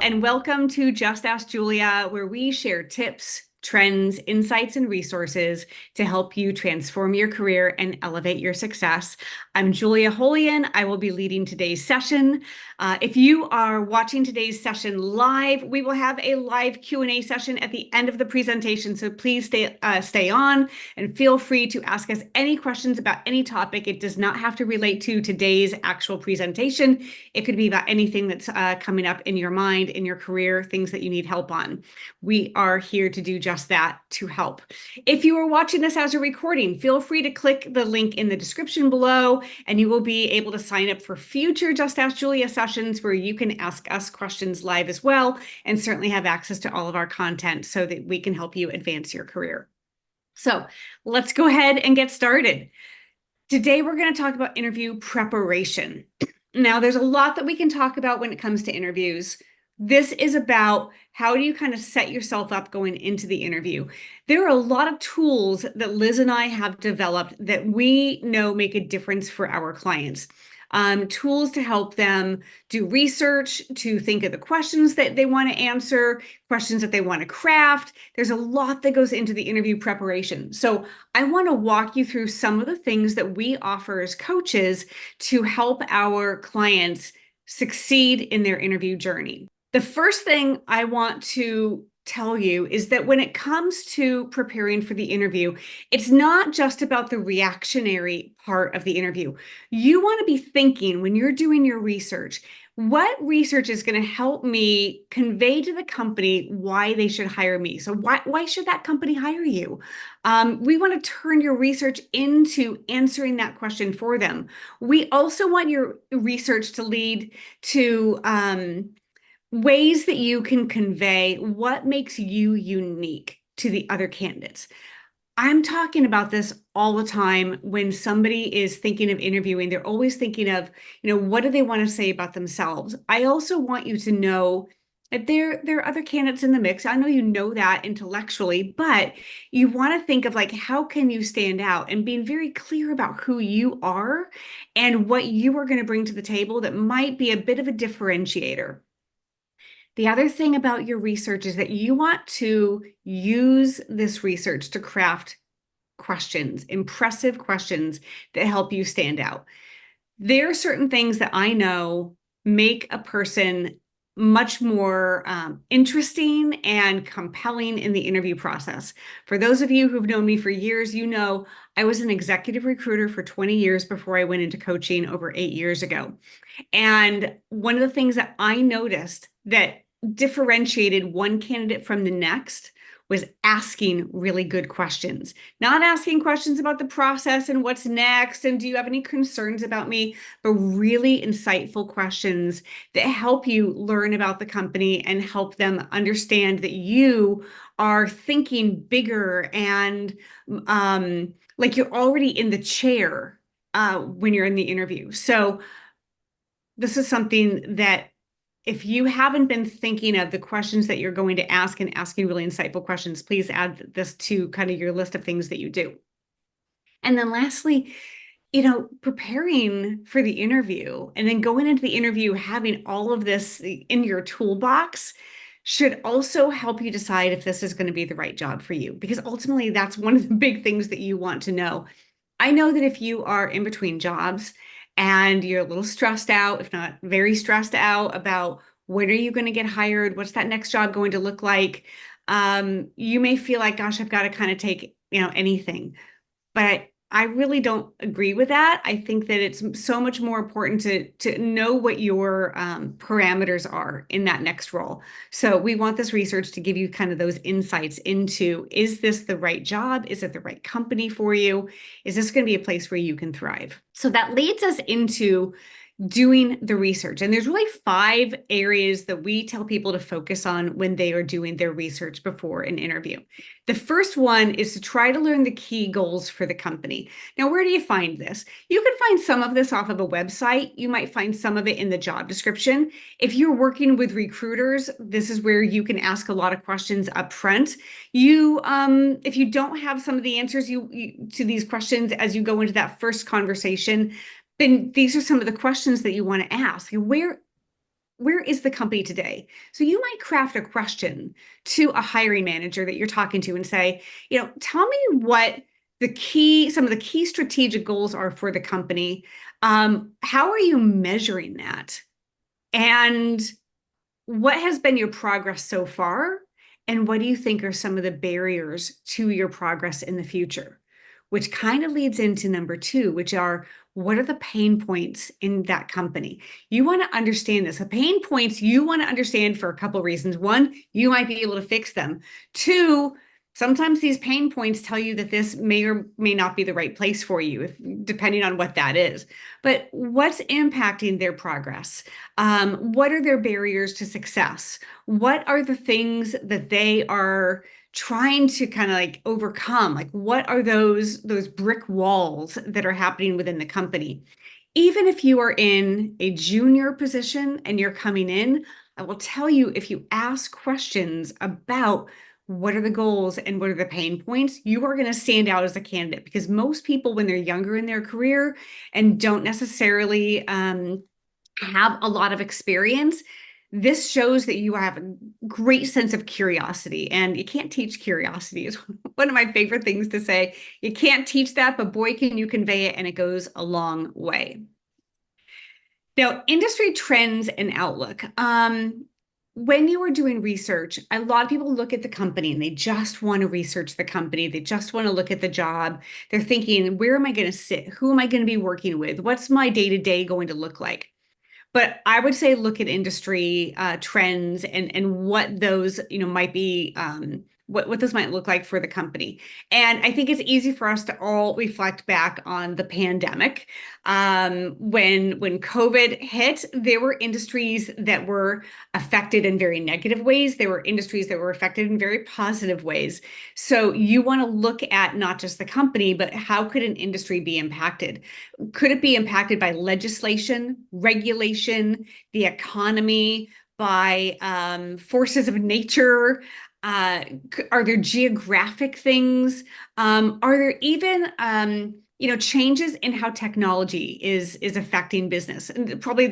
and welcome to Just Ask Julia, where we share tips, trends, insights, and resources to help you transform your career and elevate your success. I'm Julia Holian. I will be leading today's session. If you are watching today's session live, we will have a live Q&A session at the end of the presentation, so please stay on and feel free to ask us any questions about any topic. It does not have to relate to today's actual presentation. It could be about anything that's coming up in your mind, in your career, things that you need help on. We are here to do just that, to help. If you are watching this as a recording, feel free to click the link in the description below, and you will be able to sign up for future Just Ask Julia sessions where you can ask us questions live as well, and certainly have access to all of our content so that we can help you advance your career. So let's go ahead and get started. Today, we're going to talk about interview preparation. Now, there's a lot that we can talk about when it comes to interviews. This is about how do you kind of set yourself up going into the interview. There are a lot of tools that Liz and I have developed that we know make a difference for our clients. Tools to help them do research, to think of the questions that they want to answer, questions that they want to craft. There's a lot that goes into the interview preparation. So I want to walk you through some of the things that we offer as coaches to help our clients succeed in their interview journey. The first thing I want to tell you is that when it comes to preparing for the interview, it's not just about the reactionary part of the interview. You want to be thinking when you're doing your research, what research is going to help me convey to the company why they should hire me? So why should that company hire you? We want to turn your research into answering that question for them. We also want your research to lead to ways that you can convey what makes you unique to the other candidates. I'm talking about this all the time when somebody is thinking of interviewing. They're always thinking of, what do they want to say about themselves? I also want you to know that there are other candidates in the mix. I know you know that intellectually, but you want to think of how can you stand out, and being very clear about who you are and what you are going to bring to the table that might be a bit of a differentiator. The other thing about your research is that you want to use this research to craft questions, impressive questions that help you stand out. There are certain things that I know make a person much more interesting and compelling in the interview process. For those of you who've known me for years, you know I was an executive recruiter for 20 years before I went into coaching over 8 years ago. And one of the things that I noticed that differentiated one candidate from the next was asking really good questions. Not asking questions about the process and what's next and do you have any concerns about me, but really insightful questions that help you learn about the company and help them understand that you are thinking bigger and like you're already in the chair when you're in the interview. So this is something that if you haven't been thinking of the questions that you're going to ask and asking really insightful questions, please add this to kind of your list of things that you do. And then lastly, preparing for the interview and then going into the interview, having all of this in your toolbox should also help you decide if this is going to be the right job for you, because ultimately that's one of the big things that you want to know. I know that if you are in between jobs and you're a little stressed out, if not very stressed out about when are you going to get hired, what's that next job going to look like, you may feel like, gosh, I've got to kind of take, anything. But I really don't agree with that. I think that it's so much more important to know what your parameters are in that next role. So we want this research to give you kind of those insights into, is this the right job? Is it the right company for you? Is this going to be a place where you can thrive? So that leads us into doing the research. And there's really 5 areas that we tell people to focus on when they are doing their research before an interview. The first one is to try to learn the key goals for the company. Now, where do you find this? You can find some of this off of a website. You might find some of it in the job description. If you're working with recruiters, this is where you can ask a lot of questions up front. If you don't have some of the answers to these questions as you go into that first conversation, then these are some of the questions that you want to ask. where is the company today? So you might craft a question to a hiring manager that you're talking to and say, tell me what some of the key strategic goals are for the company. How are you measuring that? And what has been your progress so far? And what do you think are some of the barriers to your progress in the future? Which kind of leads into number two, which are what are the pain points in that company? You want to understand this. The pain points you want to understand for a couple of reasons. One, you might be able to fix them. Two, sometimes these pain points tell you that this may or may not be the right place for you, depending on what that is. But what's impacting their progress? What are their barriers to success? What are the things that they are trying to kind of like overcome? Like, what are those brick walls that are happening within the company? Even if you are in a junior position and you're coming in, I will tell you, if you ask questions about what are the goals and what are the pain points, you are going to stand out as a candidate, because most people, when they're younger in their career and don't necessarily have a lot of experience, this shows that you have a great sense of curiosity, and you can't teach curiosity is one of my favorite things to say. You can't teach that, but boy, can you convey it, and it goes a long way. Now, industry trends and outlook. When you are doing research, a lot of people look at the company and they just want to research the company. They just want to look at the job. They're thinking, where am I going to sit? Who am I going to be working with? What's my day-to-day going to look like? But I would say look at industry trends and what those might be, what those might look like for the company. And I think it's easy for us to all reflect back on the pandemic. When COVID hit, there were industries that were affected in very negative ways. There were industries that were affected in very positive ways. So you want to look at not just the company, but how could an industry be impacted? Could it be impacted by legislation, regulation, the economy, by forces of nature? Are there geographic things? Are there even changes in how technology is affecting business? And probably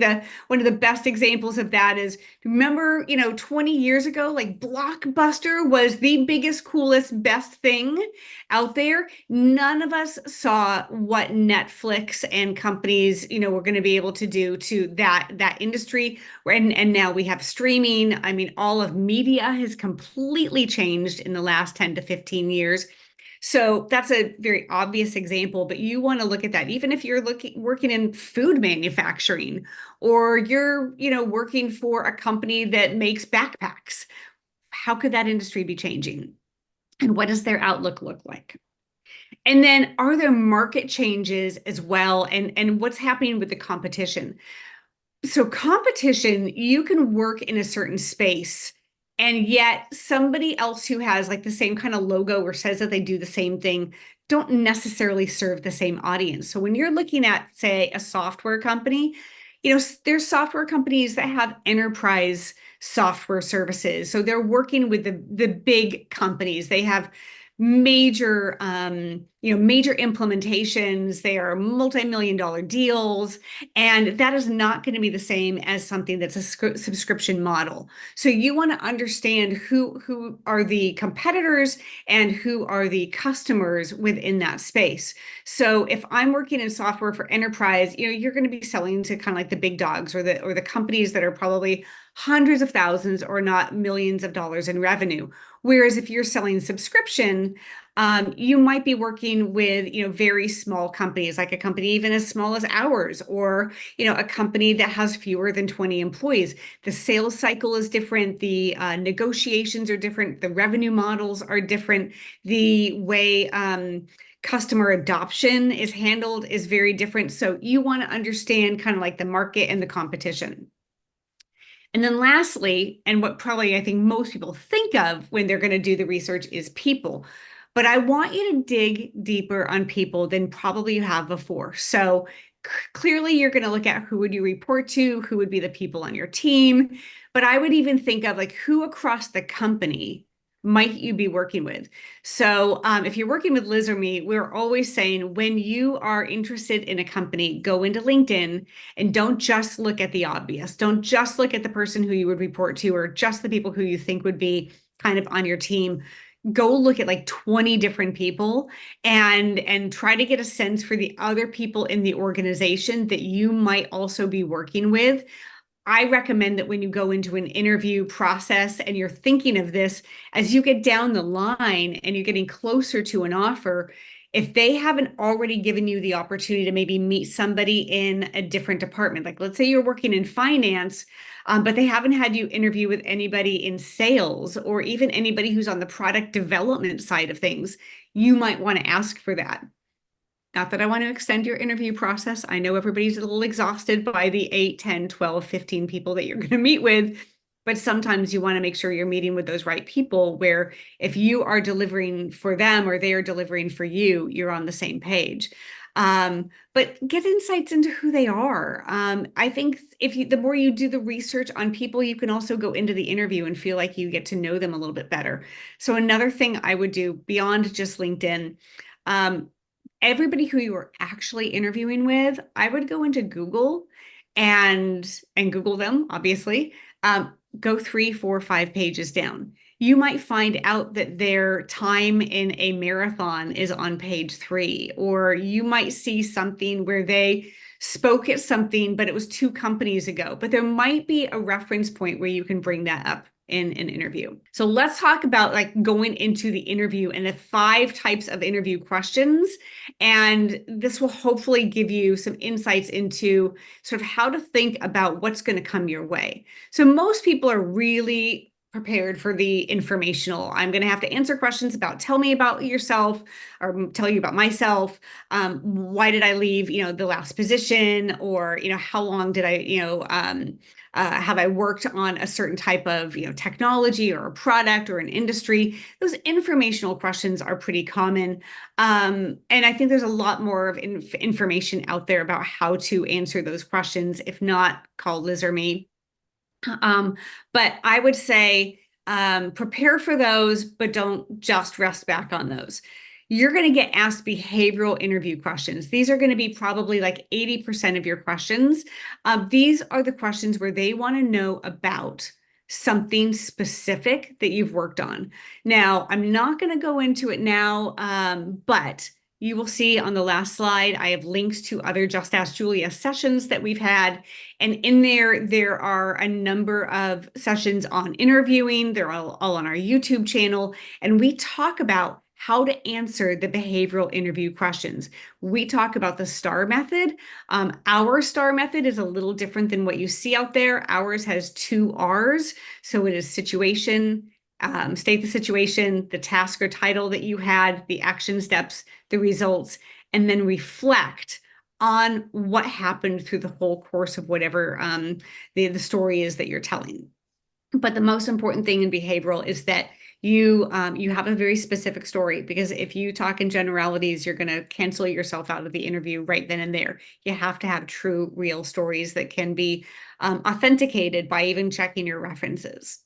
one of the best examples of that is, remember, 20 years ago, like Blockbuster was the biggest, coolest, best thing out there. None of us saw what Netflix and companies, were going to be able to do to that industry. And now we have streaming. I mean, all of media has completely changed in the last 10 to 15 years. So that's a very obvious example, but you want to look at that. Even if you're working in food manufacturing, or you're, working for a company that makes backpacks, how could that industry be changing? And what does their outlook look like? And then, are there market changes as well? And what's happening with the competition? So competition, you can work in a certain space, and yet somebody else who has like the same kind of logo or says that they do the same thing don't necessarily serve the same audience. So when you're looking at, say, a software company, there's software companies that have enterprise software services. So they're working with the big companies. They have major major implementations. They are multi-million-dollar deals, and that is not going to be the same as something that's a subscription model. So you want to understand who are the competitors and who are the customers within that space. So if I'm working in software for enterprise, you're going to be selling to kind of like the big dogs, or the companies that are probably hundreds of thousands or not millions of dollars in revenue. Whereas if you're selling subscription, you might be working with, very small companies, like a company even as small as ours, or, a company that has fewer than 20 employees. The sales cycle is different. The negotiations are different. The revenue models are different. The way customer adoption is handled is very different. So you want to understand kind of like the market and the competition. And then lastly, and what probably I think most people think of when they're going to do the research, is people. But I want you to dig deeper on people than probably you have before. So clearly you're going to look at who would you report to, who would be the people on your team. But I would even think of like who across the company might you be working with? So if you're working with Liz or me, we're always saying when you are interested in a company, go into LinkedIn and don't just look at the obvious. Don't just look at the person who you would report to or just the people who you think would be kind of on your team. Go look at like 20 different people and try to get a sense for the other people in the organization that you might also be working with. I recommend that when you go into an interview process and you're thinking of this, as you get down the line and you're getting closer to an offer, if they haven't already given you the opportunity to maybe meet somebody in a different department, like let's say you're working in finance, but they haven't had you interview with anybody in sales or even anybody who's on the product development side of things, you might want to ask for that. Not that I want to extend your interview process. I know everybody's a little exhausted by the 8, 10, 12, 15 people that you're going to meet with, but sometimes you want to make sure you're meeting with those right people where if you are delivering for them or they are delivering for you, you're on the same page. But get insights into who they are. I think the more you do the research on people, you can also go into the interview and feel like you get to know them a little bit better. So another thing I would do beyond just LinkedIn, everybody who you are actually interviewing with, I would go into Google and Google them, obviously. Go 3, 4, 5 pages down. You might find out that their time in a marathon is on page 3, or you might see something where they spoke at something, but it was 2 companies ago. But there might be a reference point where you can bring that up in an interview. So let's talk about like going into the interview and the 5 types of interview questions. And this will hopefully give you some insights into sort of how to think about what's going to come your way. So most people are really prepared for the informational. I'm going to have to answer questions about tell me about yourself or tell you about myself. Why did I leave, the last position, or, how long did I, have I worked on a certain type of, technology or a product or an industry? Those informational questions are pretty common. And I think there's a lot more of information out there about how to answer those questions. If not, call Liz or me. But I would say prepare for those, but don't just rest back on those. You're going to get asked behavioral interview questions. These are going to be probably like 80% of your questions. These are the questions where they want to know about something specific that you've worked on. Now, I'm not going to go into it now, but you will see on the last slide, I have links to other Just Ask Julia sessions that we've had. And in there are a number of sessions on interviewing. They're all on our YouTube channel. And we talk about how to answer the behavioral interview questions. We talk about the STAR method. Our STAR method is a little different than what you see out there. Ours has 2 R's. So it is situation, state the situation, the task or title that you had, the action steps, the results, and then reflect on what happened through the whole course of whatever the story is that you're telling. But the most important thing in behavioral is that you have a very specific story, because if you talk in generalities, you're going to cancel yourself out of the interview right then and there. You have to have true, real stories that can be authenticated by even checking your references.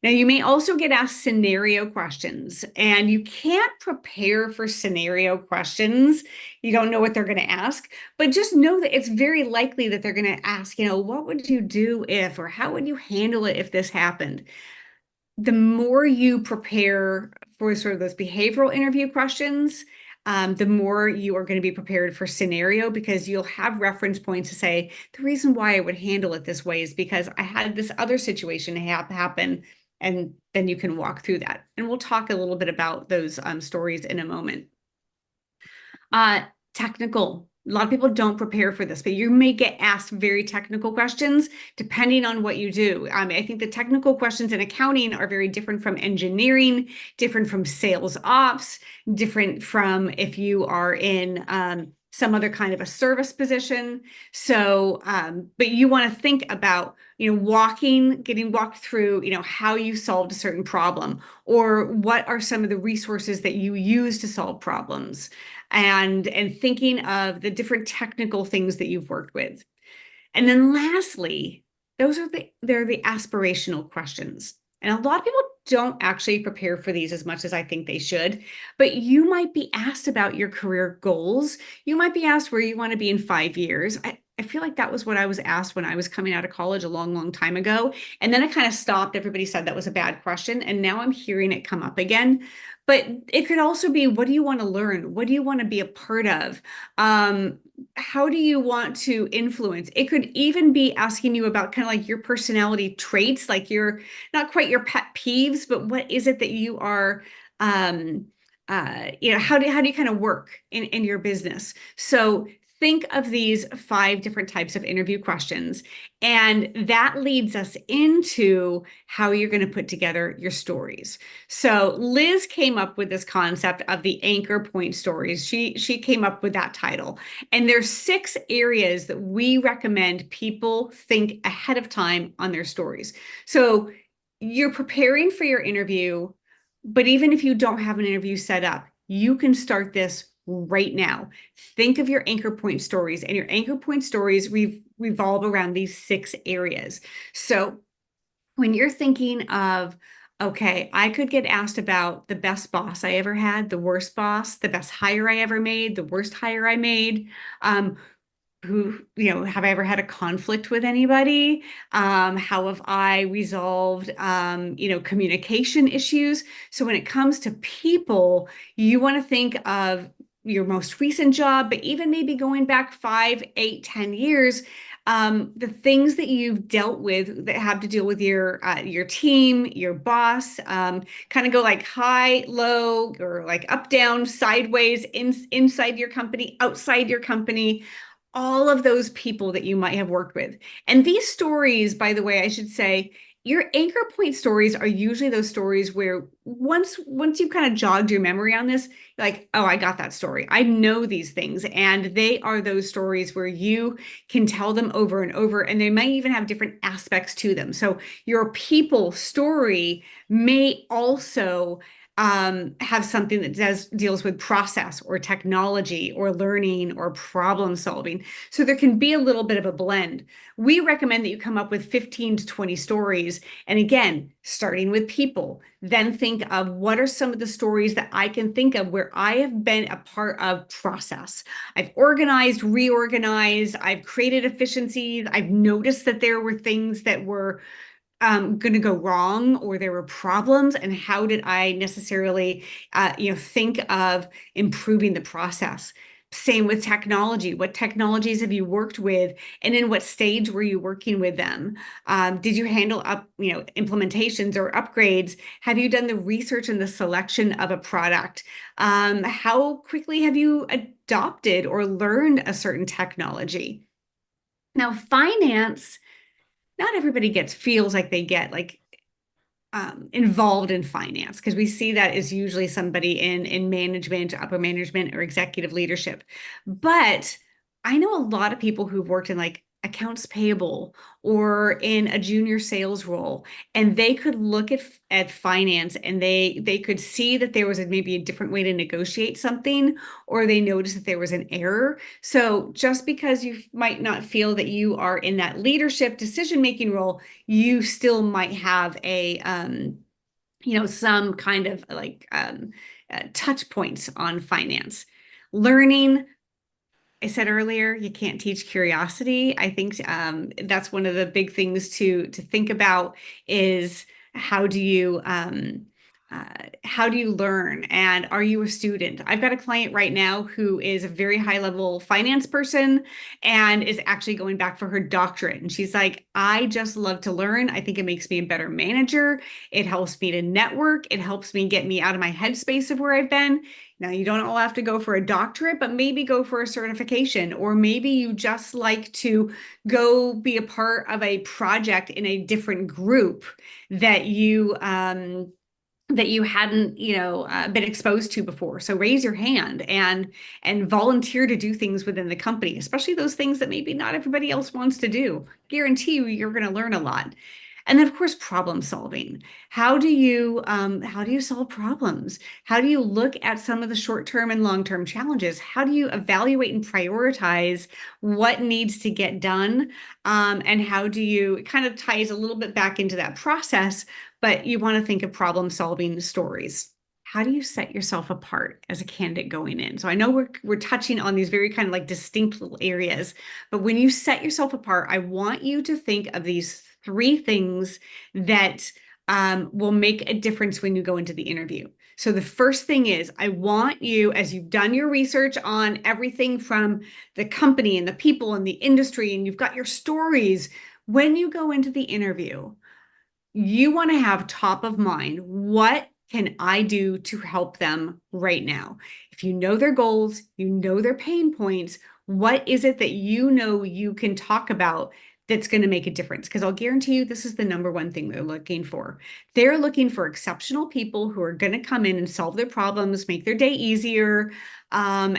Now, you may also get asked scenario questions, and you can't prepare for scenario questions. You don't know what they're going to ask, but just know that it's very likely that they're going to ask, what would you do if, or how would you handle it if this happened? The more you prepare for sort of those behavioral interview questions, the more you are going to be prepared for scenario, because you'll have reference points to say, the reason why I would handle it this way is because I had this other situation happen, and then you can walk through that. And we'll talk a little bit about those stories in a moment. Technical. A lot of people don't prepare for this, but you may get asked very technical questions depending on what you do. I think the technical questions in accounting are very different from engineering, different from sales ops, different from if you are in some other kind of a service position. So, but you want to think about, getting walked through, how you solved a certain problem, or what are some of the resources that you use to solve problems, and thinking of the different technical things that you've worked with. And then lastly, they're the aspirational questions. And a lot of people don't actually prepare for these as much as I think they should, but you might be asked about your career goals. You might be asked where you want to be in 5 years. I feel like that was what I was asked when I was coming out of college a long, long time ago. And then I kind of stopped. Everybody said that was a bad question. And now I'm hearing it come up again. But it could also be, what do you want to learn? What do you want to be a part of? How do you want to influence? It could even be asking you about kind of like your personality traits, like your, not quite your pet peeves, but what is it that you are, how do you kind of work in your business? So think of these 5 different types of interview questions, and that leads us into how you're going to put together your stories. So Liz came up with this concept of the anchor point stories. She came up with that title. And there's 6 areas that we recommend people think ahead of time on their stories. So you're preparing for your interview, but even if you don't have an interview set up, you can start this right now. Think of your anchor point stories, and your anchor point stories revolve around these 6 areas. So when you're thinking of, okay, I could get asked about the best boss I ever had, the worst boss, the best hire I ever made, the worst hire I made, have I ever had a conflict with anybody? How have I resolved, communication issues? So when it comes to people, you want to think of your most recent job, but even maybe going back 5, 8, 10 years, the things that you've dealt with that have to deal with your team, your boss, kind of go like high, low, or like up, down, sideways, inside your company, outside your company, all of those people that you might have worked with. And these stories, by the way, I should say, your anchor point stories are usually those stories where once you've kind of jogged your memory on this, you're like, oh, I got that story. I know these things. And they are those stories where you can tell them over and over, and they might even have different aspects to them. So your people story may also have something that deals with process or technology or learning or problem solving. So there can be a little bit of a blend. We recommend that you come up with 15 to 20 stories. And again, starting with people, then think of what are some of the stories that I can think of where I have been a part of process. I've organized, reorganized, I've created efficiencies. I've noticed that there were things that were going to go wrong, or there were problems, and how did I necessarily think of improving the process. Same with technology. What technologies have you worked with, and in what stage were you working with them? Did you handle implementations or upgrades? Have you done the research and the selection of a product? How quickly have you adopted or learned a certain technology? Now, finance, not everybody feels like they get involved in finance, because we see that as usually somebody in management, upper management, or executive leadership. But I know a lot of people who've worked in like accounts payable or in a junior sales role, and they could look at finance, and they could see that there was maybe a different way to negotiate something, or they noticed that there was an error. So just because you might not feel that you are in that leadership decision-making role, you still might have some kind of touch points on finance. Learning, I said earlier, you can't teach curiosity. I think that's one of the big things to think about is how do you learn, and are you a student? I've got a client right now who is a very high level finance person and is actually going back for her doctorate. And she's like, I just love to learn. I think it makes me a better manager. It helps me to network. It helps me get me out of my headspace of where I've been. Now, you don't all have to go for a doctorate, but maybe go for a certification, or maybe you just like to go be a part of a project in a different group that you hadn't been exposed to before. So raise your hand and volunteer to do things within the company, especially those things that maybe not everybody else wants to do. Guarantee you're going to learn a lot. And then, of course, problem solving. How do you solve problems? How do you look at some of the short-term and long-term challenges? How do you evaluate and prioritize what needs to get done? And how do you, it kind of ties a little bit back into that process, but you want to think of problem solving stories. How do you set yourself apart as a candidate going in? So I know we're touching on these very kind of like distinct little areas, but when you set yourself apart, I want you to think of these three things that will make a difference when you go into the interview. So the first thing is, I want you, as you've done your research on everything from the company and the people and the industry, and you've got your stories, when you go into the interview, you want to have top of mind, what can I do to help them right now? If you know their goals, you know their pain points, what is it that you know you can talk about that's going to make a difference? Because I'll guarantee you this is the number one thing they're looking for. They're looking for exceptional people who are going to come in and solve their problems, make their day easier, and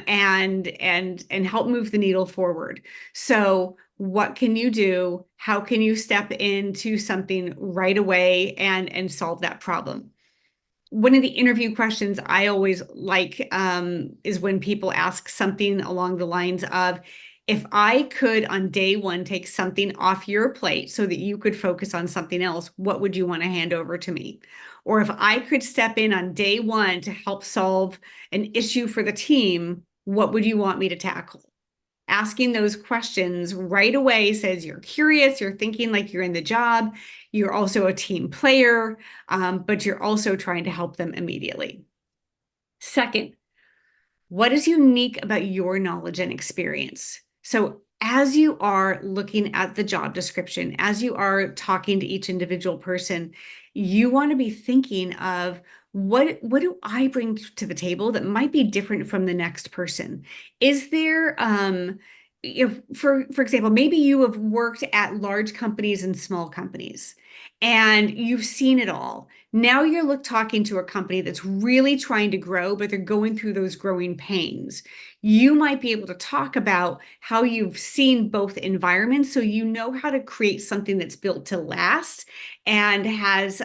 help move the needle forward. So what can you do? How can you step into something right away and solve that problem? One of the interview questions I always like is when people ask something along the lines of, if I could on day one take something off your plate so that you could focus on something else, what would you want to hand over to me? Or if I could step in on day one to help solve an issue for the team, what would you want me to tackle? Asking those questions right away says you're curious, you're thinking like you're in the job, you're also a team player, but you're also trying to help them immediately. Second, what is unique about your knowledge and experience? So, as you are looking at the job description, as you are talking to each individual person, you want to be thinking of, what do I bring to the table that might be different from the next person? Is there if for example, maybe you have worked at large companies and small companies and you've seen it all. Now you're talking to a company that's really trying to grow, but they're going through those growing pains. You might be able to talk about how you've seen both environments, so you know how to create something that's built to last and has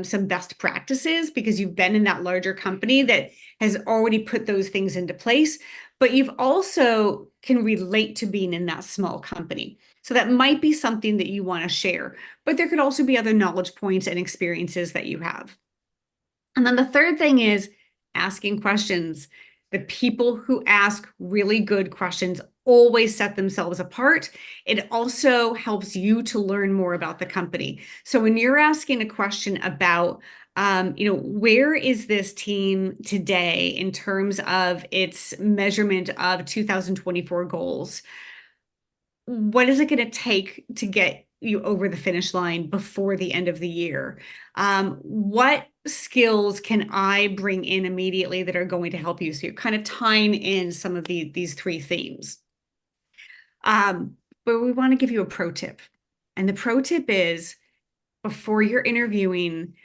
some best practices because you've been in that larger company that has already put those things into place. But you've also can relate to being in that small company. So that might be something that you want to share, but there could also be other knowledge points and experiences that you have. And then the third thing is asking questions. The people who ask really good questions always set themselves apart. It also helps you to learn more about the company. So when you're asking a question about, where is this team today in terms of its measurement of 2024 goals? What is it going to take to get you over the finish line before the end of the year? What skills can I bring in immediately that are going to help you? So you're kind of tying in some of these three themes. But we want to give you a pro tip. And the pro tip is, before you're interviewing,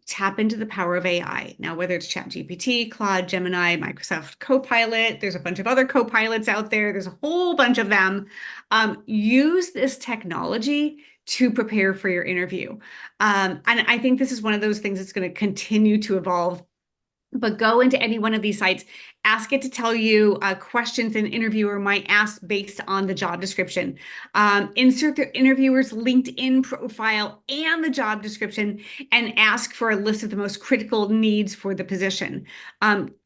tap into the power of AI. Now, whether it's ChatGPT, Claude, Gemini, Microsoft Copilot, there's a bunch of other copilots out there. There's a whole bunch of them. Use this technology to prepare for your interview. And I think this is one of those things that's going to continue to evolve. But go into any one of these sites, ask it to tell you questions an interviewer might ask based on the job description. Insert the interviewer's LinkedIn profile and the job description and ask for a list of the most critical needs for the position.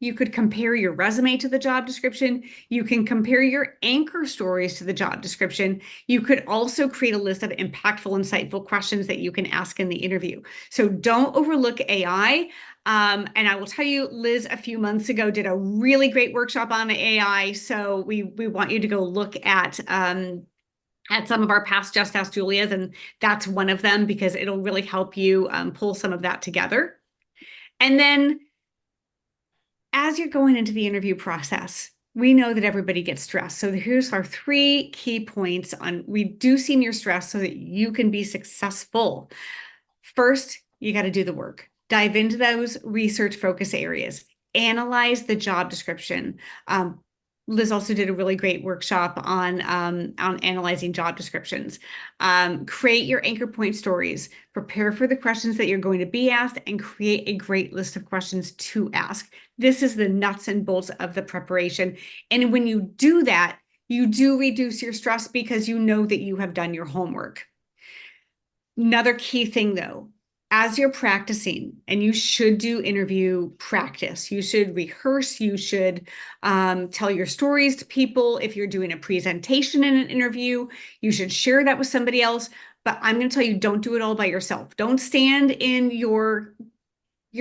You could compare your resume to the job description. You can compare your anchor stories to the job description. You could also create a list of impactful, insightful questions that you can ask in the interview. So don't overlook AI. And I will tell you, Liz, a few months ago, did a really great workshop on AI. So we want you to go look at some of our past Just Ask Julia's, and that's one of them because it'll really help you pull some of that together. And then as you're going into the interview process, we know that everybody gets stressed. So here's our three key points on reducing your stress so that you can be successful. First, you got to do the work. Dive into those research focus areas. Analyze the job description. Liz also did a really great workshop on analyzing job descriptions. Create your anchor point stories, prepare for the questions that you're going to be asked, and create a great list of questions to ask. This is the nuts and bolts of the preparation. And when you do that, you do reduce your stress because you know that you have done your homework. Another key thing though, as you're practicing, and you should do interview practice, you should rehearse, you should tell your stories to people. If you're doing a presentation in an interview, you should share that with somebody else. But I'm going to tell you, don't do it all by yourself. Don't stand in your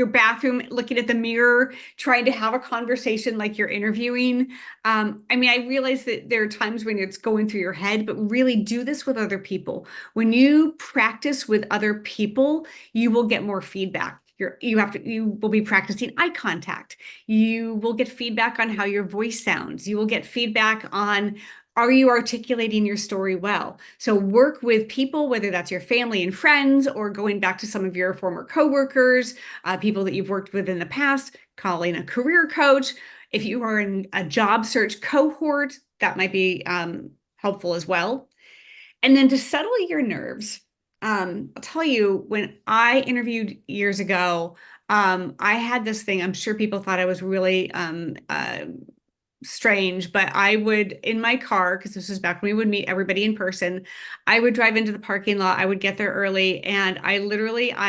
bathroom looking at the mirror trying to have a conversation like you're interviewing. I mean, I realize that there are times when it's going through your head, but really do this with other people. When you practice with other people, you will get more feedback. You will be practicing eye contact. You will get feedback on how your voice sounds. You will get feedback on, are you articulating your story well? So work with people, whether that's your family and friends, or going back to some of your former coworkers, people that you've worked with in the past, calling a career coach. If you are in a job search cohort, that might be helpful as well. And then to settle your nerves, I'll tell you, when I interviewed years ago, I had this thing. I'm sure people thought I was really strange, but I would, in my car, because this was back when we would meet everybody in person, I would drive into the parking lot. I would get there early, and I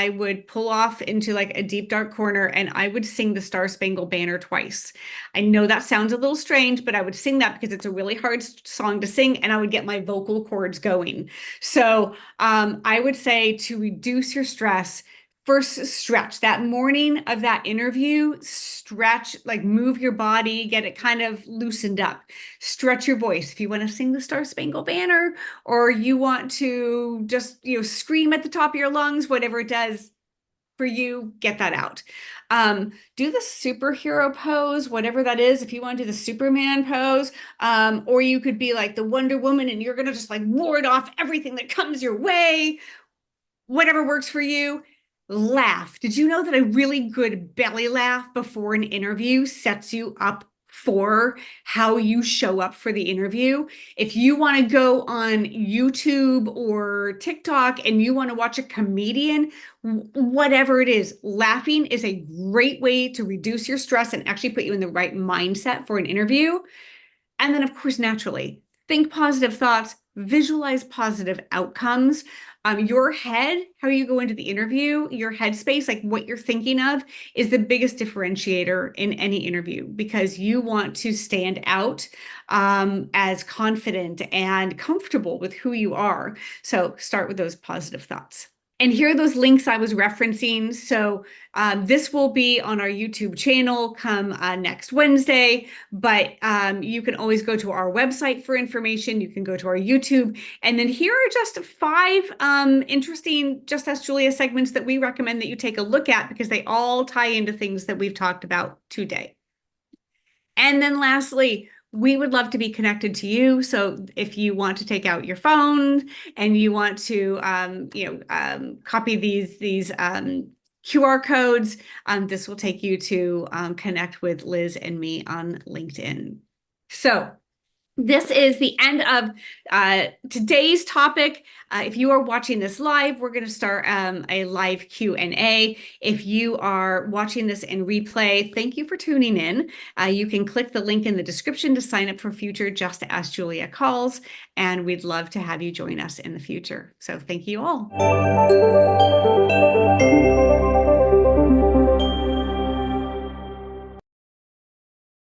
would pull off into like a deep dark corner, and I would sing the Star Spangled Banner twice. I know that sounds a little strange, but I would sing that because it's a really hard song to sing, and I would get my vocal cords going. So I would say, to reduce your stress, first, stretch. That morning of that interview, stretch, like move your body, get it kind of loosened up. Stretch your voice. If you want to sing the Star Spangled Banner, or you want to just, scream at the top of your lungs, whatever it does for you, get that out. Do the superhero pose, whatever that is. If you want to do the Superman pose, or you could be like the Wonder Woman and you're going to just like ward off everything that comes your way. Whatever works for you. Laugh. Did you know that a really good belly laugh before an interview sets you up for how you show up for the interview? If you want to go on YouTube or TikTok and you want to watch a comedian, whatever it is, laughing is a great way to reduce your stress and actually put you in the right mindset for an interview. And then, of course, naturally, think positive thoughts, visualize positive outcomes. Your head, how you go into the interview, your headspace, like what you're thinking of, is the biggest differentiator in any interview, because you want to stand out as confident and comfortable with who you are. So start with those positive thoughts. And here are those links I was referencing. So this will be on our YouTube channel come next Wednesday, but you can always go to our website for information. You can go to our YouTube. And then here are just 5 interesting Just Ask Julia segments that we recommend that you take a look at, because they all tie into things that we've talked about today. And then lastly, we would love to be connected to you. So if you want to take out your phone and you want to, copy these QR codes, this will take you to connect with Liz and me on LinkedIn. So this is the end of today's topic. If you are watching this live, we're going to start a live Q&A. If you are watching this in replay, thank you for tuning in. You can click the link in the description to sign up for future Just Ask Julia calls, and we'd love to have you join us in the future. So thank you all.